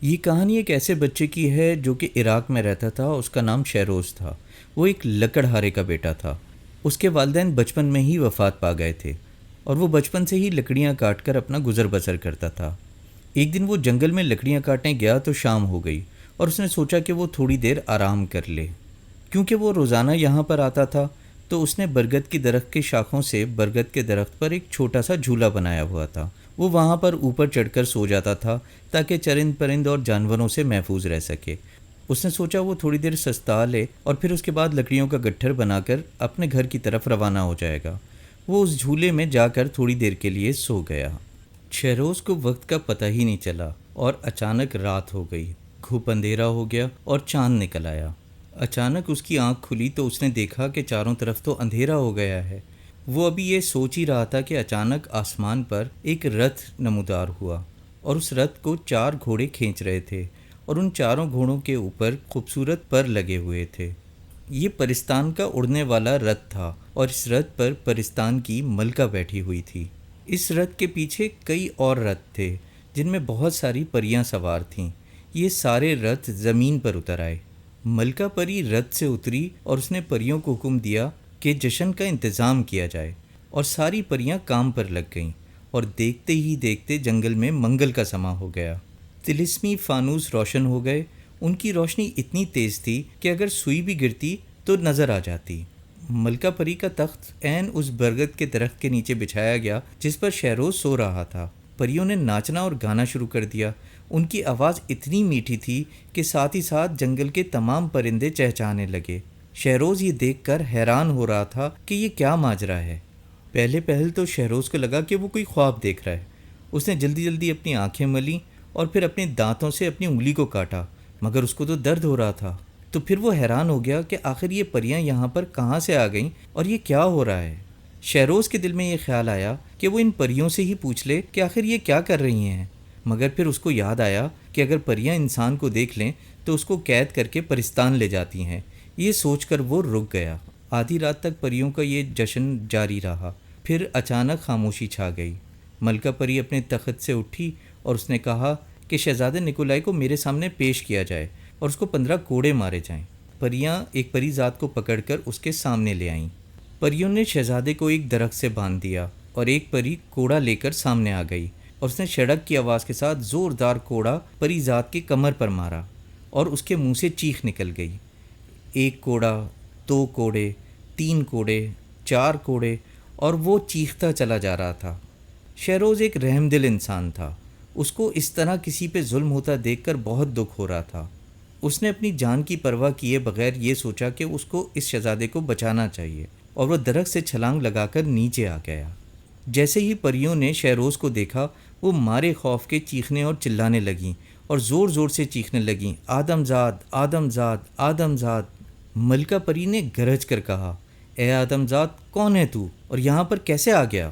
یہ کہانی ایک ایسے بچے کی ہے جو کہ عراق میں رہتا تھا. اس کا نام شہروز تھا. وہ ایک لکڑہارے کا بیٹا تھا. اس کے والدین بچپن میں ہی وفات پا گئے تھے اور وہ بچپن سے ہی لکڑیاں کاٹ کر اپنا گزر بسر کرتا تھا. ایک دن وہ جنگل میں لکڑیاں کاٹنے گیا تو شام ہو گئی اور اس نے سوچا کہ وہ تھوڑی دیر آرام کر لے. کیونکہ وہ روزانہ یہاں پر آتا تھا تو اس نے برگد کی درخت کے شاخوں سے برگد کے درخت پر ایک چھوٹا سا جھولا بنایا ہوا تھا. وہ وہاں پر اوپر چڑھ کر سو جاتا تھا تاکہ چرند پرند اور جانوروں سے محفوظ رہ سکے. اس نے سوچا وہ تھوڑی دیر سستا لے اور پھر اس کے بعد لکڑیوں کا گٹھر بنا کر اپنے گھر کی طرف روانہ ہو جائے گا. وہ اس جھولے میں جا کر تھوڑی دیر کے لیے سو گیا. شہروز کو وقت کا پتہ ہی نہیں چلا اور اچانک رات ہو گئی. گھوپ اندھیرا ہو گیا اور چاند نکل آیا. اچانک اس کی آنکھ کھلی تو اس نے دیکھا کہ چاروں طرف تو اندھیرا ہو گیا ہے. وہ ابھی یہ سوچ ہی رہا تھا کہ اچانک آسمان پر ایک رتھ نمودار ہوا اور اس رتھ کو 4 گھوڑے کھینچ رہے تھے اور ان چاروں گھوڑوں کے اوپر خوبصورت پر لگے ہوئے تھے. یہ پرستان کا اڑنے والا رتھ تھا اور اس رتھ پر پرستان کی ملکہ بیٹھی ہوئی تھی. اس رتھ کے پیچھے کئی اور رتھ تھے جن میں بہت ساری پریاں سوار تھیں. یہ سارے رتھ زمین پر اتر آئے. ملکہ پری رتھ سے اتری اور اس نے پریوں کو حکم دیا کہ جشن کا انتظام کیا جائے اور ساری پریاں کام پر لگ گئیں اور دیکھتے ہی دیکھتے جنگل میں منگل کا سماں ہو گیا. طلسمی فانوس روشن ہو گئے. ان کی روشنی اتنی تیز تھی کہ اگر سوئی بھی گرتی تو نظر آ جاتی. ملکہ پری کا تخت عین اس برگد کے درخت کے نیچے بچھایا گیا جس پر شہروز سو رہا تھا. پریوں نے ناچنا اور گانا شروع کر دیا. ان کی آواز اتنی میٹھی تھی کہ ساتھ ہی ساتھ جنگل کے تمام پرندے چہچہانے لگے. شہروز یہ دیکھ کر حیران ہو رہا تھا کہ یہ کیا ماجرا ہے. پہل تو شہروز کو لگا کہ وہ کوئی خواب دیکھ رہا ہے. اس نے جلدی جلدی اپنی آنکھیں ملیں اور پھر اپنے دانتوں سے اپنی انگلی کو کاٹا مگر اس کو تو درد ہو رہا تھا. تو پھر وہ حیران ہو گیا کہ آخر یہ پریاں یہاں پر کہاں سے آ گئیں اور یہ کیا ہو رہا ہے. شہروز کے دل میں یہ خیال آیا کہ وہ ان پریوں سے ہی پوچھ لے کہ آخر یہ کیا کر رہی ہیں. مگر پھر اس کو یاد آیا کہ اگر پریاں انسان کو دیکھ لیں تو اس کو قید کر کے پرستان لے جاتی ہیں. یہ سوچ کر وہ رک گیا. آدھی رات تک پریوں کا یہ جشن جاری رہا. پھر اچانک خاموشی چھا گئی. ملکہ پری اپنے تخت سے اٹھی اور اس نے کہا کہ شہزادے نکولائی کو میرے سامنے پیش کیا جائے اور اس کو 15 کوڑے مارے جائیں. پریاں ایک پری ذات کو پکڑ کر اس کے سامنے لے آئیں. پریوں نے شہزادے کو ایک درخت سے باندھ دیا اور ایک پری کوڑا لے کر سامنے آ گئی اور اس نے شڑک کی آواز کے ساتھ زوردار کوڑا پری ذات کی کمر پر مارا اور اس کے منہ سے چیخ نکل گئی. 1 کوڑا، 2 کوڑے، 3 کوڑے، 4 کوڑے اور وہ چیختا چلا جا رہا تھا. شہروز ایک رحم دل انسان تھا. اس کو اس طرح کسی پہ ظلم ہوتا دیکھ کر بہت دکھ ہو رہا تھا. اس نے اپنی جان کی پرواہ کیے بغیر یہ سوچا کہ اس کو اس شہزادے کو بچانا چاہیے اور وہ درخت سے چھلانگ لگا کر نیچے آ گیا. جیسے ہی پریوں نے شہروز کو دیکھا وہ مارے خوف کے چیخنے اور چلانے لگیں اور زور زور سے چیخنے لگیں، آدم زاد، آدم زاد، آدم زاد. ملکہ پری نے گرج کر کہا، اے آدم زاد، کون ہے تو اور یہاں پر کیسے آ گیا؟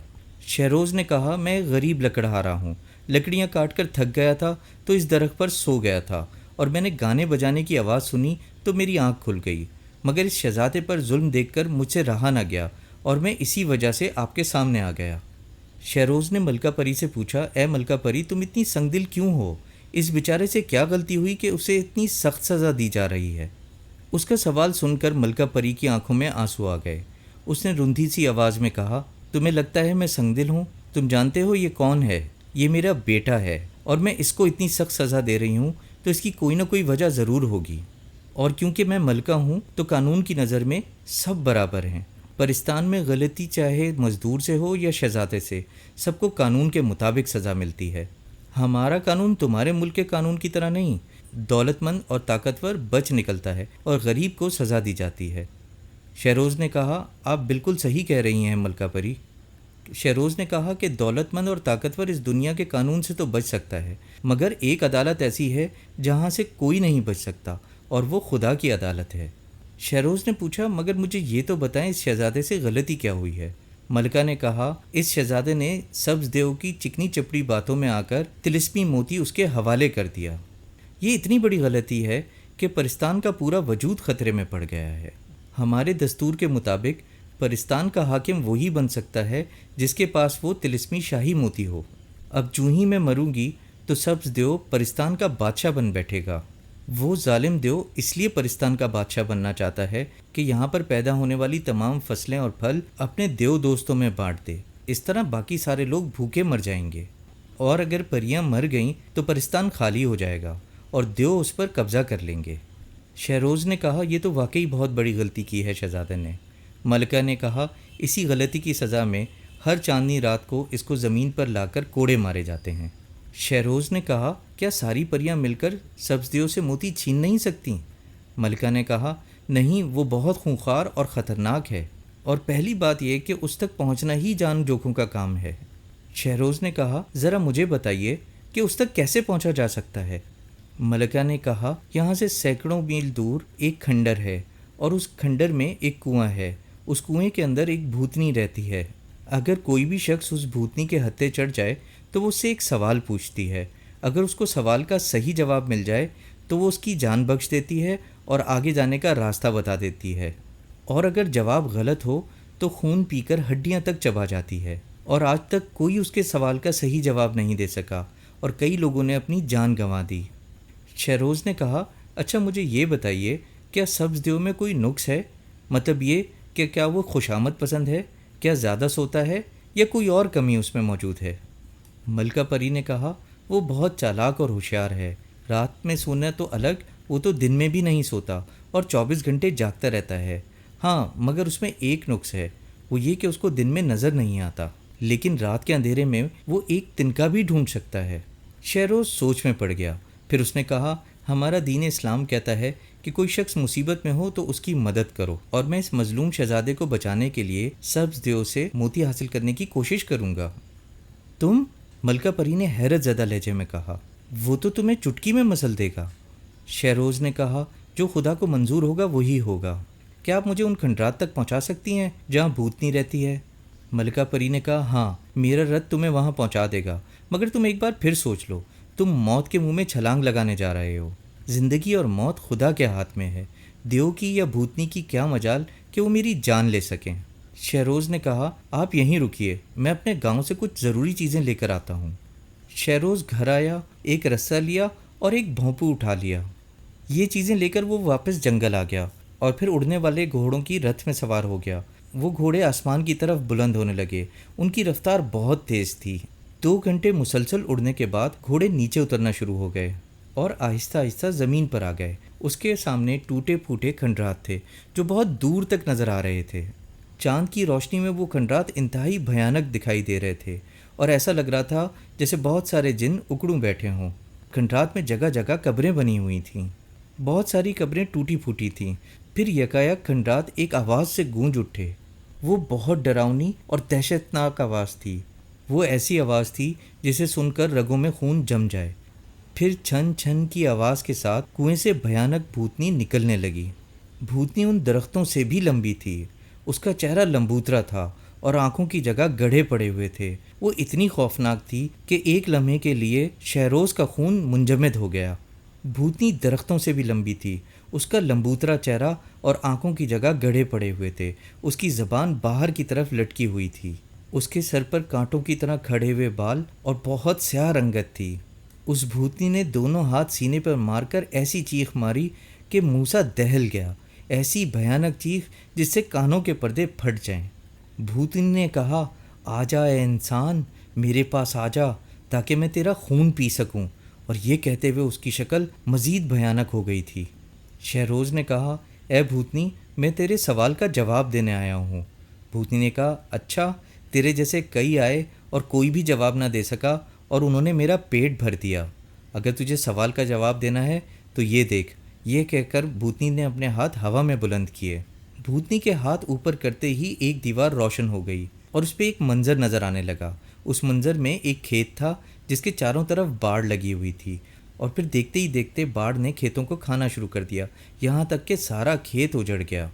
شہروز نے کہا، میں غریب لکڑہارا ہوں. لکڑیاں کاٹ کر تھک گیا تھا تو اس درخت پر سو گیا تھا اور میں نے گانے بجانے کی آواز سنی تو میری آنکھ کھل گئی. مگر اس شہزادے پر ظلم دیکھ کر مجھ سے رہا نہ گیا اور میں اسی وجہ سے آپ کے سامنے آ گیا. شہروز نے ملکہ پری سے پوچھا، اے ملکہ پری، تم اتنی سنگ دل کیوں ہو؟ اس بیچارے سے کیا غلطی ہوئی کہ اسے اتنی سخت سزا دی جا رہی ہے؟ اس کا سوال سن کر ملکہ پری کی آنکھوں میں آنسو آ گئے. اس نے رندھی سی آواز میں کہا، تمہیں لگتا ہے میں سنگ دل ہوں؟ تم جانتے ہو یہ کون ہے؟ یہ میرا بیٹا ہے اور میں اس کو اتنی سخت سزا دے رہی ہوں تو اس کی کوئی نہ کوئی وجہ ضرور ہوگی. اور کیونکہ میں ملکہ ہوں تو قانون کی نظر میں سب برابر ہیں. پرستان میں غلطی چاہے مزدور سے ہو یا شہزادے سے، سب کو قانون کے مطابق سزا ملتی ہے. ہمارا قانون تمہارے ملک کے قانون کی طرح نہیں. دولت مند اور طاقتور بچ نکلتا ہے اور غریب کو سزا دی جاتی ہے. شہروز نے کہا، آپ بالکل صحیح کہہ رہی ہیں ملکہ پری. شہروز نے کہا کہ دولت مند اور طاقتور اس دنیا کے قانون سے تو بچ سکتا ہے مگر ایک عدالت ایسی ہے جہاں سے کوئی نہیں بچ سکتا اور وہ خدا کی عدالت ہے. شہروز نے پوچھا، مگر مجھے یہ تو بتائیں اس شہزادے سے غلطی کیا ہوئی ہے؟ ملکہ نے کہا، اس شہزادے نے سبز دیو کی چکنی چپڑی باتوں میں آ کر طلسمی موتی اس کے حوالے کر دیا. یہ اتنی بڑی غلطی ہے کہ پرستان کا پورا وجود خطرے میں پڑ گیا ہے. ہمارے دستور کے مطابق پرستان کا حاکم وہی بن سکتا ہے جس کے پاس وہ طلسمی شاہی موتی ہو. اب جو ہی میں مروں گی تو سبز دیو پرستان کا بادشاہ بن بیٹھے گا۔ وہ ظالم دیو اس لیے پرستان کا بادشاہ بننا چاہتا ہے کہ یہاں پر پیدا ہونے والی تمام فصلیں اور پھل اپنے دیو دوستوں میں بانٹ دے، اس طرح باقی سارے لوگ بھوکے مر جائیں گے، اور اگر پریاں مر گئیں تو پرستان خالی ہو جائے گا اور دیو اس پر قبضہ کر لیں گے۔ شہروز نے کہا یہ تو واقعی بہت بڑی غلطی کی ہے شہزادے نے۔ ملکہ نے کہا اسی غلطی کی سزا میں ہر چاندنی رات کو اس کو زمین پر لا کر کوڑے مارے جاتے ہیں۔ شہروز نے کہا کیا ساری پریاں مل کر سبز دیو سے موتی چھین نہیں سکتیں؟ ملکہ نے کہا نہیں، وہ بہت خونخوار اور خطرناک ہے، اور پہلی بات یہ کہ اس تک پہنچنا ہی جان جوکھوں کا کام ہے۔ شہروز نے کہا ذرا مجھے بتائیے کہ اس تک کیسے پہنچا جا سکتا ہے؟ ملکہ نے کہا یہاں سے سینکڑوں میل دور ایک کھنڈر ہے، اور اس کھنڈر میں ایک کنواں ہے، اس کنویں کے اندر ایک بھوتنی رہتی ہے۔ اگر کوئی بھی شخص اس بھوتنی کے ہتھے چڑھ جائے تو وہ اس سے ایک سوال پوچھتی ہے، اگر اس کو سوال کا صحیح جواب مل جائے تو وہ اس کی جان بخش دیتی ہے اور آگے جانے کا راستہ بتا دیتی ہے، اور اگر جواب غلط ہو تو خون پی کر ہڈیاں تک چبا جاتی ہے، اور آج تک کوئی اس کے سوال کا صحیح جواب نہیں دے سکا اور کئی لوگوں نے اپنی جان گنوا دی۔ شہروز نے کہا اچھا مجھے یہ بتائیے کیا سبز دیو میں کوئی نقص ہے؟ مطلب یہ کہ کیا وہ خوشامد پسند ہے، کیا زیادہ سوتا ہے، یا کوئی اور کمی اس میں موجود ہے؟ ملکہ پری نے کہا وہ بہت چالاک اور ہوشیار ہے، رات میں سونا تو الگ، وہ تو دن میں بھی نہیں سوتا اور 24 گھنٹے جاگتا رہتا ہے۔ ہاں مگر اس میں ایک نقص ہے، وہ یہ کہ اس کو دن میں نظر نہیں آتا، لیکن رات کے اندھیرے میں وہ ایک تنکا بھی ڈھونڈ سکتا ہے۔ شہروز سوچ میں پڑ گیا، پھر اس نے کہا ہمارا دین اسلام کہتا ہے کہ کوئی شخص مصیبت میں ہو تو اس کی مدد کرو، اور میں اس مظلوم شہزادے کو بچانے کے لیے سبز دیو سے موتی حاصل کرنے کی کوشش کروں گا۔ تم؟ ملکہ پری نے حیرت زدہ لہجے میں کہا وہ تو تمہیں چٹکی میں مسل دے گا۔ شہروز نے کہا جو خدا کو منظور ہوگا وہی ہوگا۔ کیا آپ مجھے ان کھنڈرات تک پہنچا سکتی ہیں جہاں بھوتنی رہتی ہے؟ ملکہ پری نے کہا ہاں، میرا رتھ تمہیں وہاں پہنچا دے گا، مگر تم ایک بار پھر سوچ لو، تم موت کے منہ میں چھلانگ لگانے جا رہے ہو۔ زندگی اور موت خدا کے ہاتھ میں ہے، دیو کی یا بھوتنی کی کیا مجال کہ وہ میری جان لے سکیں۔ شہروز نے کہا آپ یہیں رکیے، میں اپنے گاؤں سے کچھ ضروری چیزیں لے کر آتا ہوں۔ شہروز گھر آیا، ایک رسہ لیا اور ایک بھونپو اٹھا لیا۔ یہ چیزیں لے کر وہ واپس جنگل آ گیا اور پھر اڑنے والے گھوڑوں کی رتھ میں سوار ہو گیا۔ وہ گھوڑے آسمان کی طرف بلند ہونے لگے، ان کی رفتار بہت تیز تھی۔ 2 گھنٹے مسلسل اڑنے کے بعد گھوڑے نیچے اترنا شروع ہو گئے اور آہستہ آہستہ زمین پر آ گئے۔ اس کے سامنے ٹوٹے پھوٹے کھنڈرات تھے جو بہت دور تک نظر آ رہے تھے۔ چاند کی روشنی میں وہ کھنڈرات انتہائی بھیانک دکھائی دے رہے تھے اور ایسا لگ رہا تھا جیسے بہت سارے جن اکڑوں بیٹھے ہوں۔ کھنڈرات میں جگہ جگہ قبریں بنی ہوئی تھیں، بہت ساری قبریں ٹوٹی پھوٹی تھیں۔ پھر یکایک کھنڈرات ایک آواز سے گونج اٹھے۔ وہ بہت ڈراؤنی اور دہشتناک آواز تھی، وہ ایسی آواز تھی جسے سن کر رگوں میں خون جم جائے۔ پھر چھن چھن کی آواز کے ساتھ کنویں سے بھیانک بھوتنی نکلنے لگی۔ بھوتنی ان درختوں سے بھی لمبی تھی، اس کا چہرہ لمبوترا تھا اور آنکھوں کی جگہ گڑھے پڑے ہوئے تھے۔ وہ اتنی خوفناک تھی کہ ایک لمحے کے لیے شہروز کا خون منجمد ہو گیا۔ بھوتنی درختوں سے بھی لمبی تھی، اس کا لمبوترا چہرہ اور آنکھوں کی جگہ گڑھے پڑے ہوئے تھے، اس کی زبان باہر کی طرف لٹکی ہوئی تھی، اس کے سر پر کانٹوں کی طرح کھڑے ہوئے بال اور بہت سیاہ رنگت تھی۔ اس بھوتنی نے دونوں ہاتھ سینے پر مار کر ایسی چیخ ماری کہ موسیٰ دہل گیا، ایسی بھیانک چیخ جس سے کانوں کے پردے پھٹ جائیں۔ بھوتنی نے کہا آ جا اے انسان، میرے پاس آ جا تاکہ میں تیرا خون پی سکوں، اور یہ کہتے ہوئے اس کی شکل مزید بھیانک ہو گئی تھی۔ شہروز نے کہا اے بھوتنی، میں تیرے سوال کا جواب دینے آیا ہوں۔ بھوتنی نے کہا اچھا، تیرے جیسے کئی آئے اور کوئی بھی جواب نہ دے سکا اور انہوں نے میرا پیٹ بھر دیا۔ اگر تجھے سوال کا جواب دینا ہے تو یہ دیکھ۔ یہ کہہ کر بھوتنی نے اپنے ہاتھ ہوا میں بلند کیے۔ بھوتنی کے ہاتھ اوپر کرتے ہی ایک دیوار روشن ہو گئی اور اس پہ ایک منظر نظر آنے لگا۔ اس منظر میں ایک کھیت تھا جس کے چاروں طرف باڑ لگی ہوئی تھی، اور پھر دیکھتے ہی دیکھتے باڑ نے کھیتوں کو کھانا شروع کر دیا، یہاں تک کہ سارا کھیت اجڑ گیا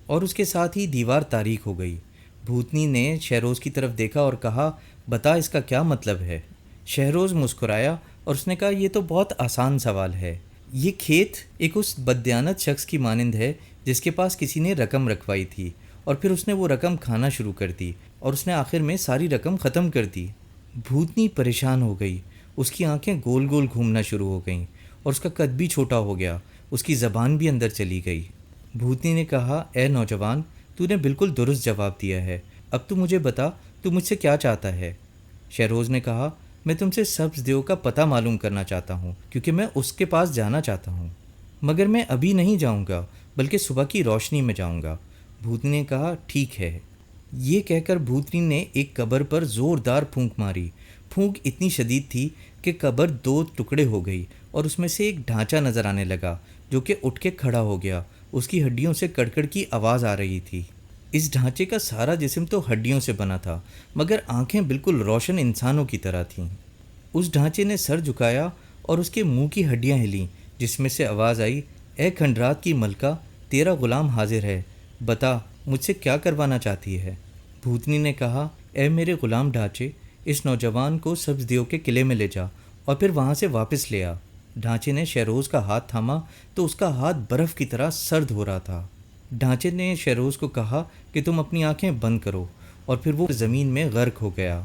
اور اس کے ساتھ ہی دیوار تاریک ہو گئی۔ بھوتنی نے شہروز کی طرف دیکھا اور کہا بتا اس کا کیا مطلب ہے؟ شہروز مسکرایا اور اس نے کہا یہ تو بہت آسان سوال ہے۔ یہ کھیت ایک اس بددیانت شخص کی مانند ہے جس کے پاس کسی نے رقم رکھوائی تھی اور پھر اس نے وہ رقم کھانا شروع کر دی اور اس نے آخر میں ساری رقم ختم کر دی۔ بھوتنی پریشان ہو گئی، اس کی آنکھیں گول گول گھومنا شروع ہو گئیں اور اس کا قد بھی چھوٹا ہو گیا، اس کی زبان بھی اندر چلی گئی۔ بھوتنی نے کہا، اے نوجوان، تو نے بالکل درست جواب دیا ہے، اب تو مجھے بتا تو مجھ سے کیا چاہتا ہے؟ شہروز نے کہا، میں تم سے سبز دیو کا پتہ معلوم کرنا چاہتا ہوں کیونکہ میں اس کے پاس جانا چاہتا ہوں، مگر میں ابھی نہیں جاؤں گا بلکہ صبح کی روشنی میں جاؤں گا۔ بھوتنی نے کہا، ٹھیک ہے۔ یہ کہہ کر بھوتنی نے ایک قبر پر زوردار پھونک ماری۔ پھونک اتنی شدید تھی کہ قبر دو ٹکڑے ہو گئی اور اس میں سے ایک ڈھانچہ نظر آنے لگا جو کہ اٹھ کے کھڑا ہو گیا۔ اس کی ہڈیوں سے کڑکڑ کی آواز آ رہی تھی۔ اس ڈھانچے کا سارا جسم تو ہڈیوں سے بنا تھا مگر آنکھیں بالکل روشن انسانوں کی طرح تھیں۔ اس ڈھانچے نے سر جھکایا اور اس کے منہ کی ہڈیاں ہلیں جس میں سے آواز آئی، اے کھنڈرات کی ملکہ، تیرا غلام حاضر ہے، بتا مجھ سے کیا کروانا چاہتی ہے؟ بھوتنی نے کہا، اے میرے غلام ڈھانچے، اس نوجوان کو سبز دیو کے قلعے میں لے جا اور پھر وہاں سے واپس لے آ۔ ڈھانچے نے شہروز کا ہاتھ تھاما تو اس کا ہاتھ برف کی طرح سرد ہو رہا تھا۔ ڈھانچے نے شہروز کو کہا کہ تم اپنی آنکھیں بند کرو، اور پھر وہ زمین میں غرق ہو گیا۔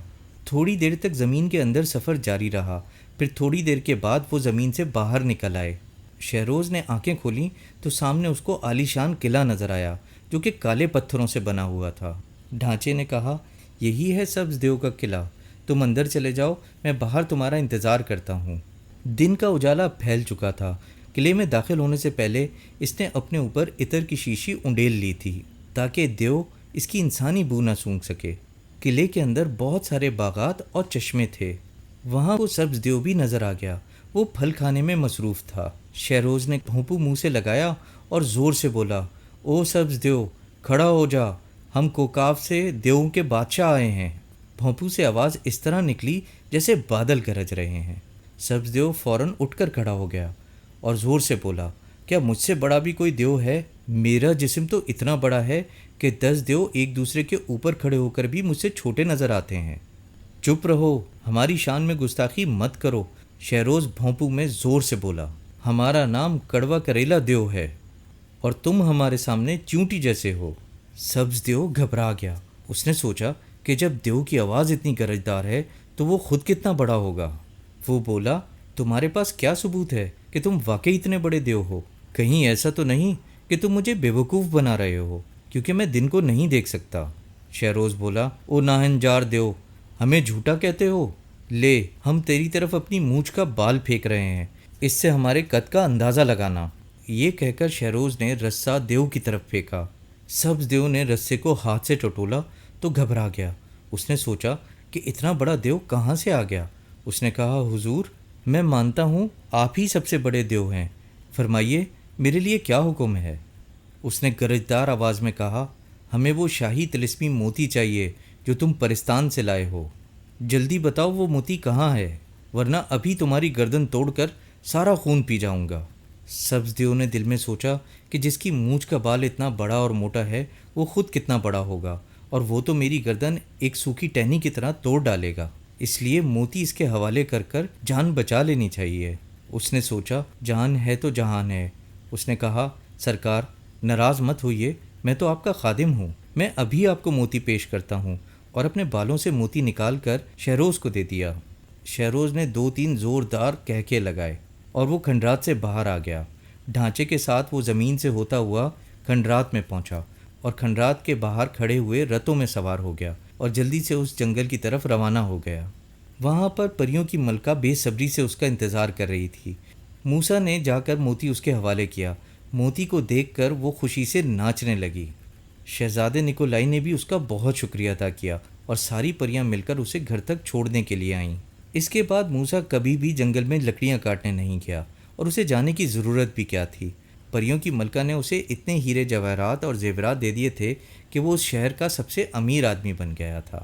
تھوڑی دیر تک زمین کے اندر سفر جاری رہا، پھر تھوڑی دیر کے بعد وہ زمین سے باہر نکل آئے۔ شہروز نے آنکھیں کھولیں تو سامنے اس کو عالیشان قلعہ نظر آیا جو کہ کالے پتھروں سے بنا ہوا تھا۔ ڈھانچے نے کہا، یہی ہے سبز دیو کا قلعہ، تم اندر چلے جاؤ، میں باہر تمہارا انتظار کرتا ہوں۔ دن کا اجالا پھیل چکا تھا۔ قلعے میں داخل ہونے سے پہلے اس نے اپنے اوپر عطر کی شیشی انڈیل لی تھی تاکہ دیو اس کی انسانی بو نہ سونگھ سکے۔ قلعے کے اندر بہت سارے باغات اور چشمے تھے۔ وہاں وہ سبز دیو بھی نظر آ گیا، وہ پھل کھانے میں مصروف تھا۔ شہروز نے بھونپو منہ سے لگایا اور زور سے بولا، او سبز دیو، کھڑا ہو جا، ہم کوکاف سے دیوؤں کے بادشاہ آئے ہیں۔ بھونپو سے آواز اس طرح نکلی جیسے بادل گرج رہے ہیں۔ سبز دیو فوراً اٹھ کر کھڑا ہو گیا اور زور سے بولا، کیا مجھ سے بڑا بھی کوئی دیو ہے؟ میرا جسم تو اتنا بڑا ہے کہ 10 دیو ایک دوسرے کے اوپر کھڑے ہو کر بھی مجھ سے چھوٹے نظر آتے ہیں۔ چپ رہو، ہماری شان میں گستاخی مت کرو، شہروز بھونپو میں زور سے بولا۔ ہمارا نام کڑوا کریلا دیو ہے اور تم ہمارے سامنے چیونٹی جیسے ہو۔ سبز دیو گھبرا گیا۔ اس نے سوچا کہ جب دیو کی آواز اتنی گرجدار ہے تو وہ خود کتنا بڑا ہوگا۔ وہ بولا، تمہارے پاس کیا ثبوت ہے کہ تم واقعی اتنے بڑے دیو ہو؟ کہیں ایسا تو نہیں کہ تم مجھے بیوقوف بنا رہے ہو کیونکہ میں دن کو نہیں دیکھ سکتا۔ شہروز بولا، او ناہنجار دیو، ہمیں جھوٹا کہتے ہو؟ لے، ہم تیری طرف اپنی مونچھ کا بال پھینک رہے ہیں، اس سے ہمارے قد کا اندازہ لگانا۔ یہ کہہ کر شہروز نے رسہ دیو کی طرف پھینکا۔ سبز دیو نے رسے کو ہاتھ سے ٹٹولا تو گھبرا گیا۔ اس نے سوچا کہ اتنا بڑا دیو کہاں سے آ گیا۔ اس نے کہا، حضور، میں مانتا ہوں آپ ہی سب سے بڑے دیو ہیں، فرمائیے میرے لیے کیا حکم ہے؟ اس نے گرجدار آواز میں کہا، ہمیں وہ شاہی طلسمی موتی چاہیے جو تم پرستان سے لائے ہو۔ جلدی بتاؤ وہ موتی کہاں ہے، ورنہ ابھی تمہاری گردن توڑ کر سارا خون پی جاؤں گا۔ سبز دیو نے دل میں سوچا کہ جس کی مونچھ کا بال اتنا بڑا اور موٹا ہے وہ خود کتنا بڑا ہوگا، اور وہ تو میری گردن ایک سوکھی ٹہنی کی طرح توڑ ڈالے گا، اس لیے موتی اس کے حوالے کر کر جان بچا لینی چاہیے۔ اس نے سوچا، جان ہے تو جہان ہے۔ اس نے کہا، سرکار ناراض مت ہوئیے، میں تو آپ کا خادم ہوں، میں ابھی آپ کو موتی پیش کرتا ہوں، اور اپنے بالوں سے موتی نکال کر شہروز کو دے دیا۔ شہروز نے 2-3 زوردار کہکے لگائے اور وہ کھنڈرات سے باہر آ گیا۔ ڈھانچے کے ساتھ وہ زمین سے ہوتا ہوا کھنڈرات میں پہنچا اور کھنڈرات کے باہر کھڑے ہوئے رتوں میں سوار ہو گیا اور جلدی سے اس جنگل کی طرف روانہ ہو گیا۔ وہاں پر پریوں کی ملکہ بے صبری سے اس کا انتظار کر رہی تھی۔ موسیٰ نے جا کر موتی اس کے حوالے کیا۔ موتی کو دیکھ کر وہ خوشی سے ناچنے لگی۔ شہزادے نکولائی نے بھی اس کا بہت شکریہ ادا کیا اور ساری پریاں مل کر اسے گھر تک چھوڑنے کے لیے آئیں۔ اس کے بعد موسیٰ کبھی بھی جنگل میں لکڑیاں کاٹنے نہیں گیا، اور اسے جانے کی ضرورت بھی کیا تھی۔ پریوں کی ملکہ نے اسے اتنے ہیرے جواہرات اور زیورات دے دیے تھے کہ وہ اس شہر کا سب سے امیر آدمی بن گیا تھا۔